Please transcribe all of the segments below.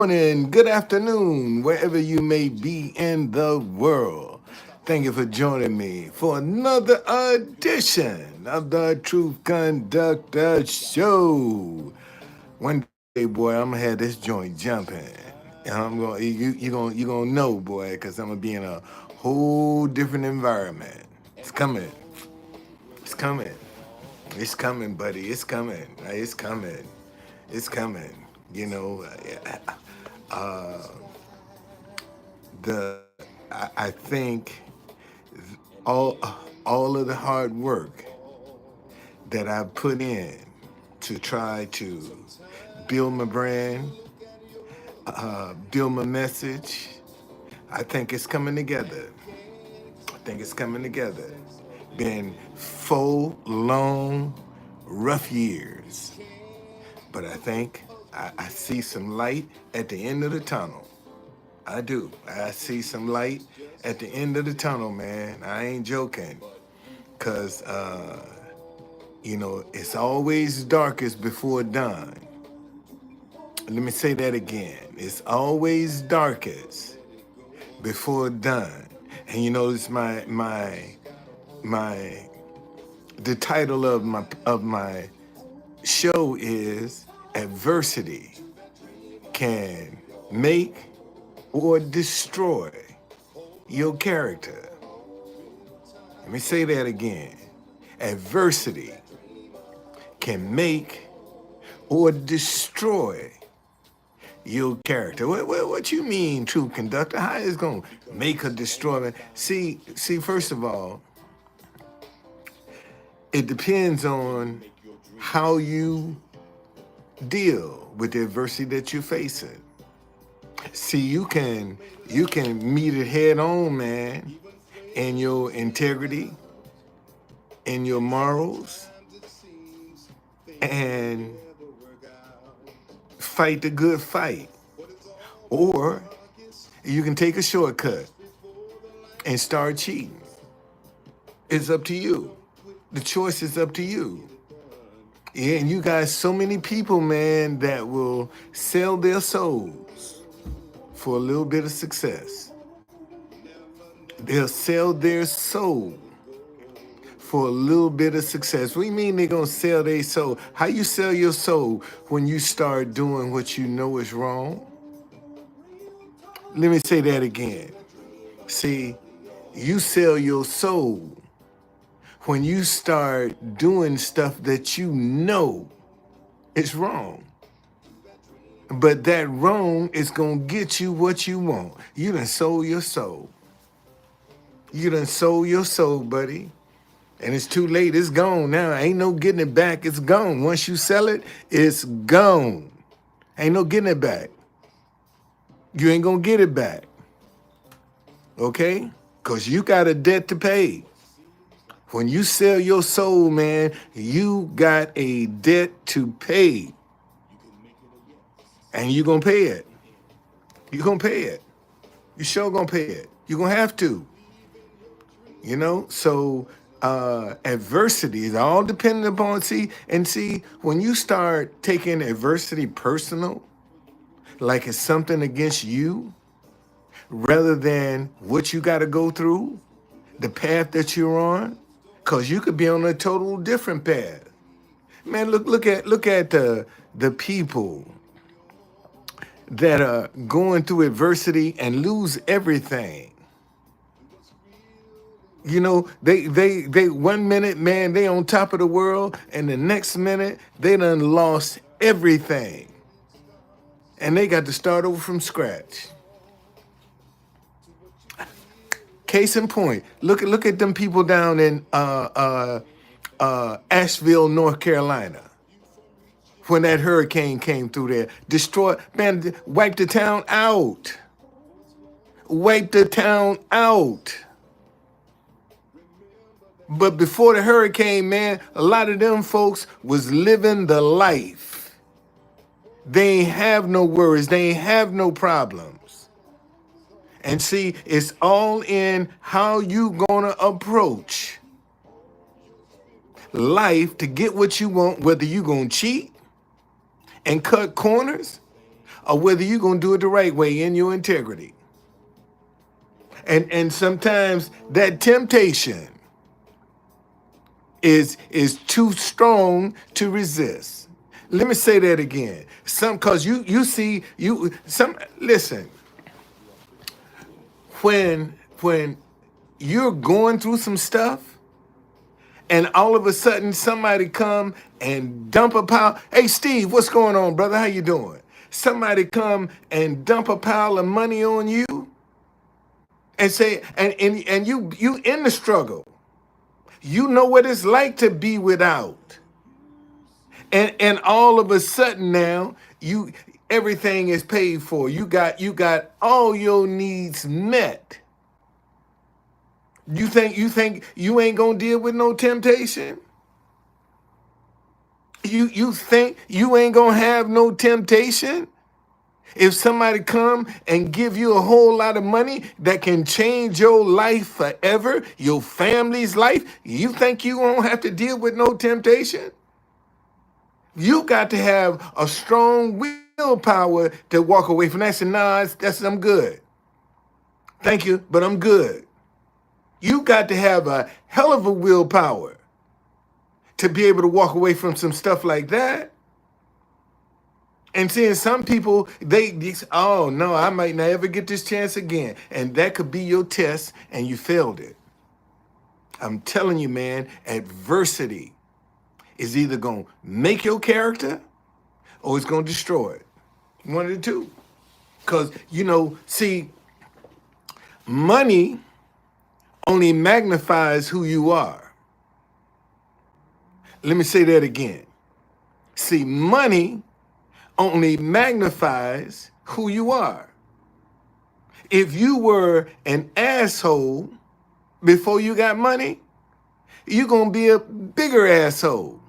morning, good afternoon, wherever you may be in the world. Thank you for joining me for another edition of the Truth Conductor Show. One day, boy, I'm gonna have this joint jumping. And you gonna know, boy, because I'm gonna be in a whole different environment. It's coming. It's coming. It's coming, buddy. It's coming. It's coming. It's coming. You know, uh, I think all all of the hard work that I put in to try to build my brand, build my message, I think it's coming together. I think it's coming together. Been 4 long, rough years, but I think I see some light at the end of the tunnel. I do. I see some light at the end of the tunnel, man. I ain't joking. Because, it's always darkest before dawn. Let me say that again. It's always darkest before dawn. And you notice my the title of my show is Adversity Can Make or Destroy Your Character. Let me say that again. Adversity can make or destroy your character. What you mean, true conductor? How is it going to make or destroy it? See, first of all, it depends on how you deal with the adversity that you're facing. See, you can meet it head on, man, in your integrity, in your morals, and fight the good fight. Or you can take a shortcut and start cheating. It's up to you. The choice is up to you. Yeah, and you got so many people, man, that will sell their souls for a little bit of success. They'll sell their soul for a little bit of success. What do you mean they're going to sell their soul? How you sell your soul when you start doing what you know is wrong? Let me say that again. See, you sell your soul when you start doing stuff that you know is wrong. But that wrong is going to get you what you want. You done sold your soul. You done sold your soul, buddy. And it's too late. It's gone now. Ain't no getting it back. It's gone. Once you sell it, it's gone. Ain't no getting it back. You ain't going to get it back. Okay? Because you got a debt to pay. When you sell your soul, man, you got a debt to pay. And you're going to pay it. You're going to pay it. You sure going to pay it. You're going to have to. So adversity is all dependent upon, see, when you start taking adversity personal, like it's something against you, rather than what you got to go through, the path that you're on, because you could be on a total different path. Man, look at the people that are going through adversity and lose everything. They 1 minute, man, they on top of the world, and the next minute they done lost everything, and they got to start over from scratch. Case in point, look at them people down in Asheville, North Carolina, when that hurricane came through there, destroyed, man, wiped the town out. Wiped the town out. But before the hurricane, man, a lot of them folks was living the life. They ain't have no worries. They ain't have no problems. And see, it's all in how you gonna approach life to get what you want, whether you gonna cheat and cut corners, or whether you're going to do it the right way in your integrity. And sometimes that temptation is too strong to resist. Let me say that again. Cause you see listen, when you're going through some stuff and all of a sudden somebody come and dump a pile. Hey Steve, what's going on, brother? How you doing? Somebody come and dump a pile of money on you and say, and you in the struggle. You know what it's like to be without. And all of a sudden now, everything is paid for. You got all your needs met. You think you ain't gonna deal with no temptation? You think you ain't gonna have no temptation? If somebody come and give you a whole lot of money that can change your life forever, your family's life, you think you won't have to deal with no temptation? You got to have a strong willpower to walk away from that. Say, nah, I'm good. Thank you, but I'm good. You got to have a hell of a willpower to be able to walk away from some stuff like that. And seeing some people, oh no, I might never get this chance again. And that could be your test and you failed it. I'm telling you, man, adversity is either going to make your character or it's going to destroy it. One of the two. Because, see, money only magnifies who you are. Let me say that again. See, money only magnifies who you are. If you were an asshole before you got money, you're going to be a bigger asshole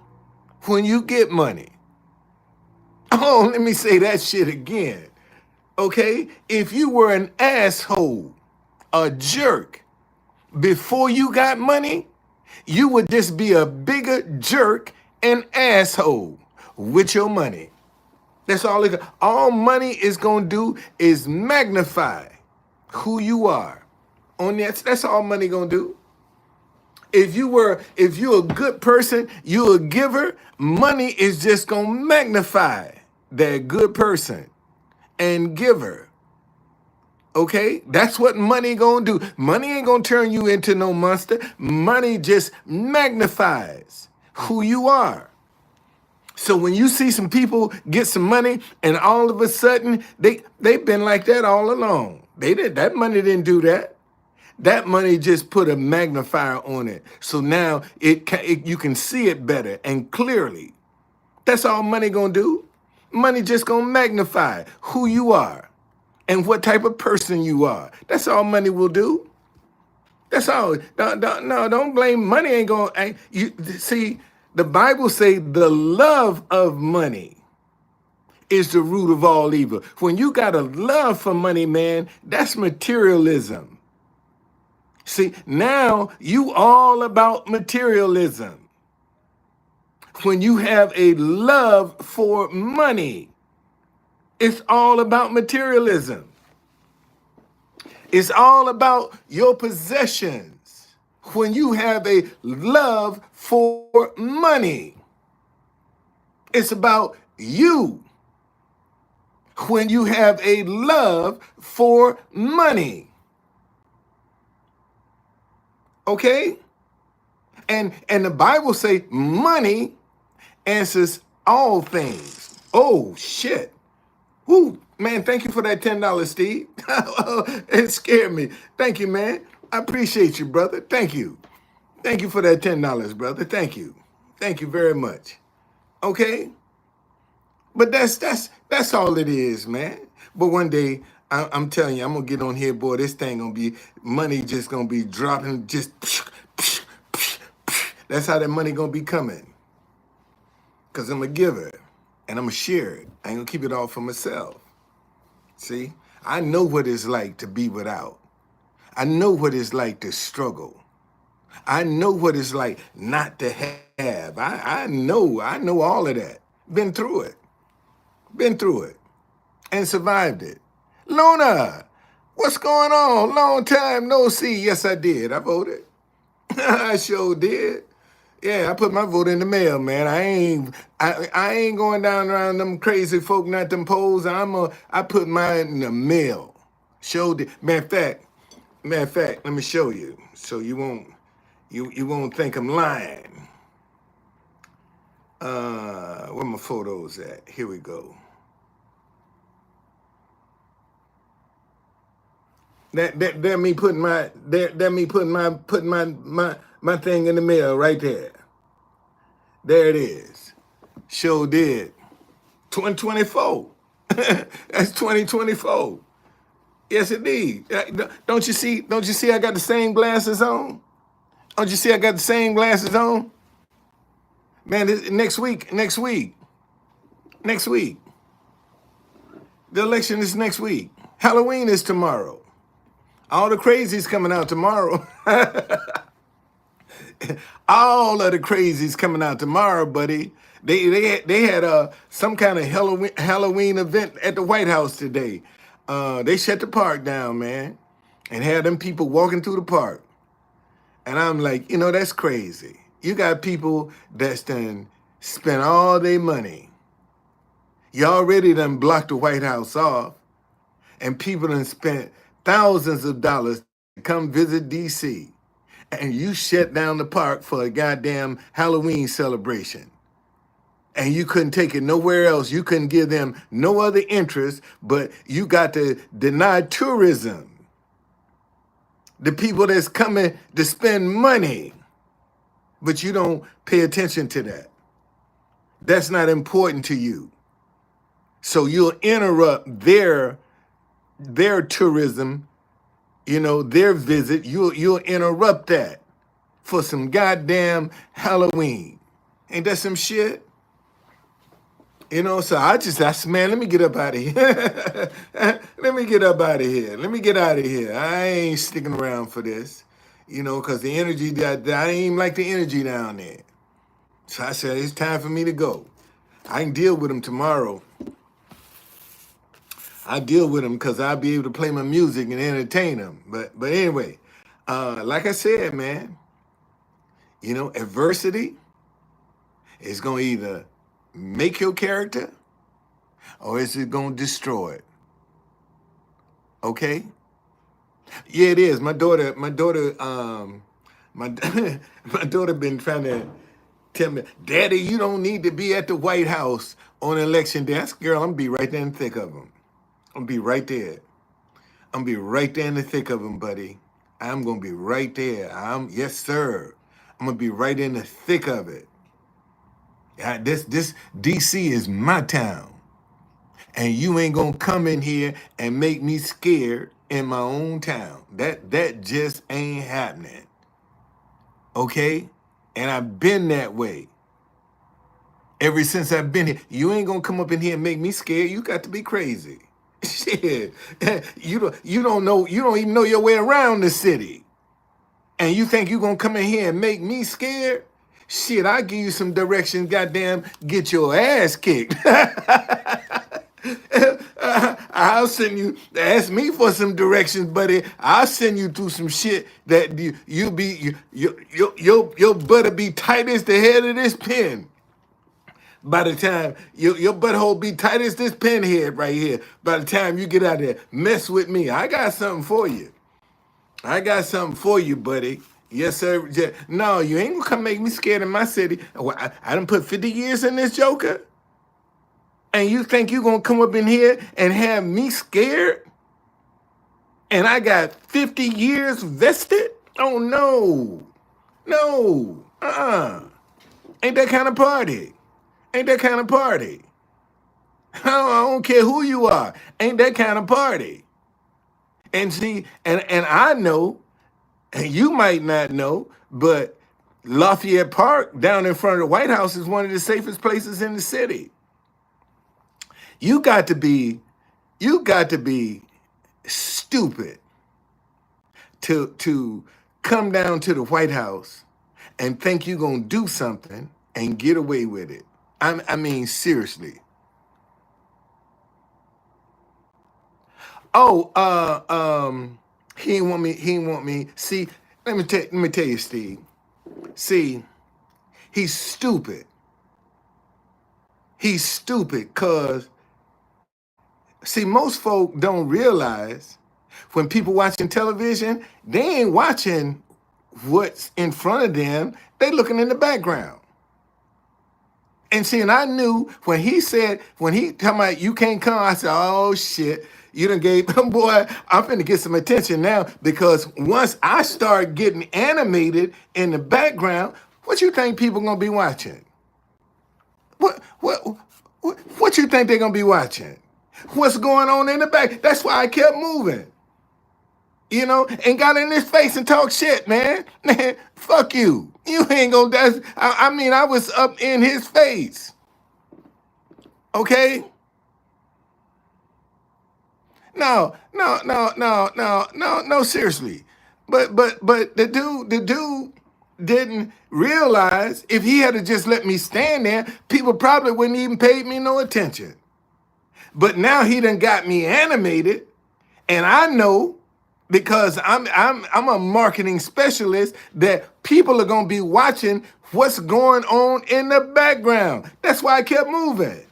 when you get money. Oh, let me say that shit again. Okay? If you were an asshole, a jerk, before you got money, you would just be a bigger jerk and asshole with your money. That's all money is going to do is magnify who you are. That's all money going to do. If you're a good person, you're a giver, money is just going to magnify that good person and giver. Okay? That's what money going to do. Money ain't going to turn you into no monster. Money just magnifies who you are. So when you see some people get some money and all of a sudden they've been like that all along. That money didn't do that. That money just put a magnifier on it. So now you can see it better and clearly. That's all money gonna do. Money just gonna magnify who you are and what type of person you are. That's all money will do. That's all. No, don't blame money. Ain't gonna. See, the Bible say the love of money is the root of all evil. When you got a love for money, man, that's materialism. See, now you all about materialism. When you have a love for money, it's all about materialism. It's all about your possessions. When you have a love for money, it's about you. When you have a love for money. Okay? And the Bible say money answers all things. Oh, shit. Woo, man, thank you for that $10, Steve. It scared me. Thank you, man. I appreciate you, brother. Thank you. Thank you for that $10, brother. Thank you. Thank you very much. Okay? But that's all it is, man. But one day, I'm telling you, I'm going to get on here, boy. This thing going to be, money just going to be dropping, just, that's how that money going to be coming. Because I'm a giver, and I'm going to share it. I ain't going to keep it all for myself. See? I know what it's like to be without. I know what it's like to struggle. I know what it's like not to have. I know all of that. Been through it. and survived it. Luna, what's going on? Long time no see. Yes, I did. I voted. I sure did. Yeah, I put my vote in the mail, man. I ain't going down around them crazy folk, not them polls. I put mine in the mail. Showed it. Matter of fact, let me show you. So you won't think I'm lying. Where my photos at? Here we go. That me putting my thing in the mail right there. There it is. Sure did. 2024. That's 2024. Yes, indeed. Don't you see? Don't you see? I got the same glasses on. Don't you see? I got the same glasses on. Man, next week. The election is next week. Halloween is tomorrow. All the crazies coming out tomorrow. All of the crazies coming out tomorrow, buddy. They had some kind of Halloween event at the White House today. They shut the park down, man, and had them people walking through the park. And I'm like, that's crazy. You got people that's done spent all their money. You already done blocked the White House off, and people done spent thousands of dollars to come visit D.C., and you shut down the park for a goddamn Halloween celebration. And you couldn't take it nowhere else. You couldn't give them no other interest, but you got to deny tourism. The people that's coming to spend money, but you don't pay attention to that. That's not important to you. So you'll interrupt their tourism, their visit. You'll interrupt that for some goddamn Halloween. Ain't that some shit? So man, let me get up out of here. Let me get out of here. I ain't sticking around for this, because the energy, I ain't like the energy down there. So I said, it's time for me to go. I can deal with them tomorrow. I deal with them because I'll be able to play my music and entertain them. But anyway, like I said, man, adversity is going to either make your character or is it going to destroy it? Okay? Yeah, it is. My daughter, my daughter been trying to tell me, Daddy, you don't need to be at the White House on election day. I said, girl, I'm going to be right there in the thick of them. I'm going to be right there. I'm going to be right there in the thick of them, buddy. I'm going to be right there. Yes, sir. I'm going to be right in the thick of it. This D.C. is my town. And you ain't going to come in here and make me scared in my own town. That just ain't happening. Okay? And I've been that way. Ever since I've been here. You ain't going to come up in here and make me scared. You got to be crazy. Shit. You don't know, you don't even know your way around the city. And you think you're going to come in here and make me scared? Shit, I'll give you some directions, goddamn, get your ass kicked. I'll send you, ask me for some directions, buddy. I'll send you through some shit that your butt'll be tight as the head of this pin. By the time your butthole be tight as this pinhead right here, by the time you get out there, mess with me. I got something for you. Buddy. Yes, sir. No, you ain't gonna come make me scared in my city. I done put 50 years in this joker. And you think you gonna come up in here and have me scared? And I got 50 years vested? Oh, no. No. Ain't that kind of party. I don't care who you are. Ain't that kind of party. And see, and I know, and you might not know, but Lafayette Park down in front of the White House is one of the safest places in the city. You got to be stupid to come down to the White House and think you're gonna do something and get away with it. I mean, seriously. Oh, he didn't want me. He didn't want me. See, let me tell you, Steve. See, he's stupid. He's stupid because, see, most folk don't realize when people watching television, they ain't watching what's in front of them. They looking in the background. And see, and I knew when he talking about you can't come, I said, oh shit, you done gave boy, I'm finna get some attention now, because once I start getting animated in the background, what you think people gonna be watching? What you think they're gonna be watching? What's going on in the back? That's why I kept moving. And got in his face and talk shit, man. Man, fuck you. You ain't gonna, I mean, I was up in his face. Okay? No, seriously. But the dude didn't realize if he had to just let me stand there, people probably wouldn't even pay me no attention. But now he done got me animated, and I know because I'm a marketing specialist that people are gonna be watching what's going on in the background. That's why I kept moving.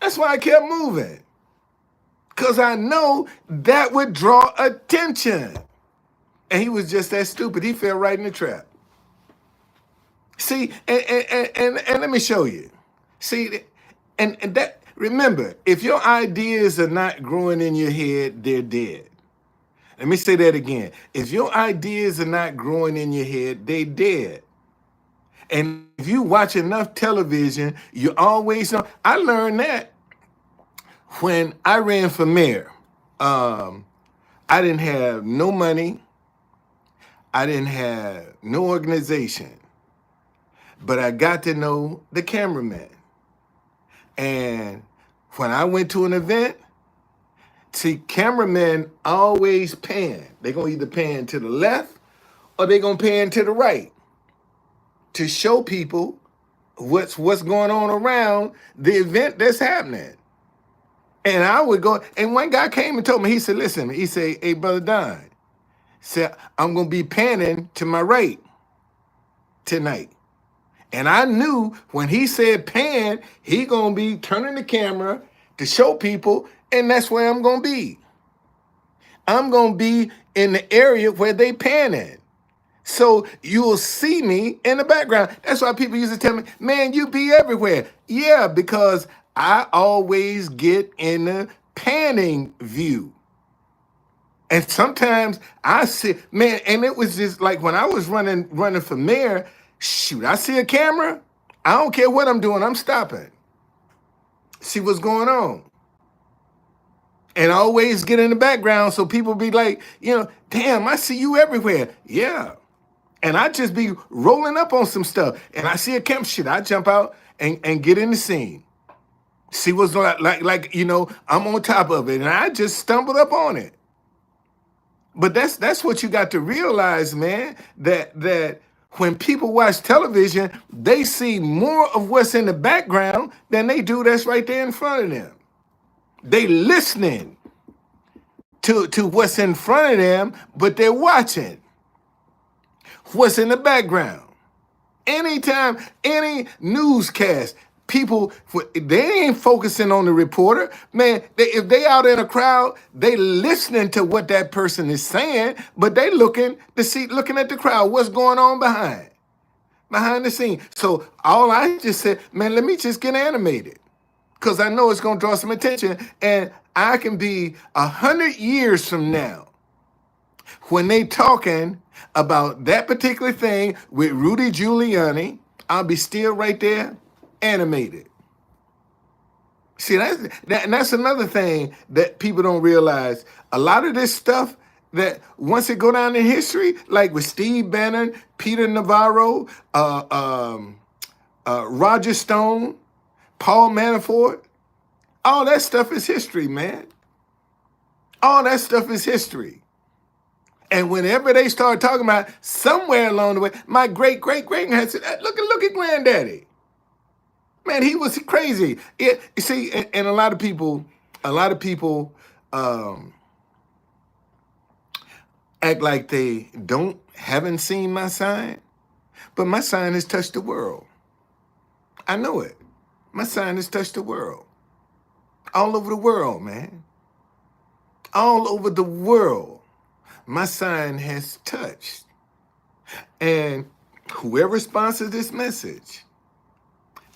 That's why I kept moving. Because I know that would draw attention. And he was just that stupid. He fell right in the trap. See, and let me show you. See, and that, remember, if your ideas are not growing in your head, they're dead. Let me say that again. If your ideas are not growing in your head, they're dead. And if you watch enough television, you always know. I learned that when I ran for mayor. I didn't have no money. I didn't have no organization. But I got to know the cameraman. And when I went to an event, see, cameramen always pan. They're going to either pan to the left or they're going to pan to the right to show people what's going on around the event that's happening. And I would go, and one guy came and told me, he said, listen, he said, hey, Brother Don, said, I'm going to be panning to my right tonight. And I knew when he said pan, he going to be turning the camera to show people, and that's where I'm going to be. I'm going to be in the area where they panning. So you'll see me in the background. That's why people used to tell me, man, you be everywhere. Yeah, because I always get in the panning view. And sometimes I see, man, and it was just like when I was running for mayor, shoot, I see a camera, I don't care what I'm doing, I'm stopping. See what's going on. And I always get in the background so people be like, damn, I see you everywhere. Yeah. And I just be rolling up on some stuff. And I see a camera, shit, I jump out and get in the scene. See what's like, I'm on top of it. And I just stumbled up on it. But that's what you got to realize, man, that when people watch television, they see more of what's in the background than they do that's right there in front of them. They listening to what's in front of them, but they're watching what's in the background. Anytime, any newscast, people, they ain't focusing on the reporter. Man, if they out in a crowd, they listening to what that person is saying, but they looking at the crowd, what's going on behind the scene. So all I just said, man, let me just get animated because I know it's going to draw some attention, and I can be 100 years from now when they talking about that particular thing with Rudy Giuliani, I'll be still right there, animated. See, that's another thing that people don't realize. A lot of this stuff that once it go down in history, like with Steve Bannon, Peter Navarro, Roger Stone, Paul Manafort, all that stuff is history, man. All that stuff is history. And whenever they start talking about somewhere along the way, my great-great-great had said, look at Granddaddy. Man, he was crazy. See, and a lot of people um, act like they haven't seen my sign, but my sign has touched the world. I know it. My sign has touched the world. All over the world, man. All over the world. My sign has touched. And whoever sponsors this message,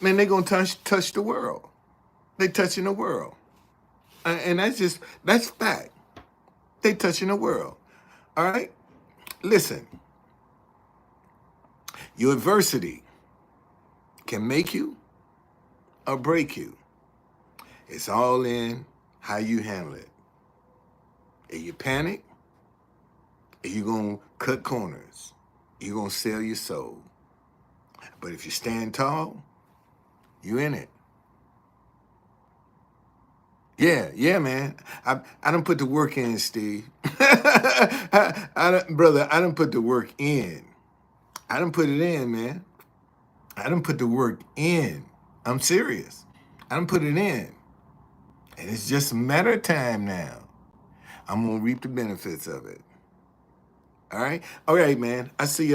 man, they're going to touch the world. They touching the world. And that's fact. They touching the world. All right? Listen, your adversity can make you or break you. It's all in how you handle it. If you panic, you're going to cut corners. You're going to sell your soul. But if you stand tall, you in it. Yeah, man. I done put the work in, Steve. Brother, I done put the work in. I done put it in, man. I done put the work in. I'm serious. I done put it in. And it's just a matter of time now. I'm going to reap the benefits of it. All right? All right, man. I see you.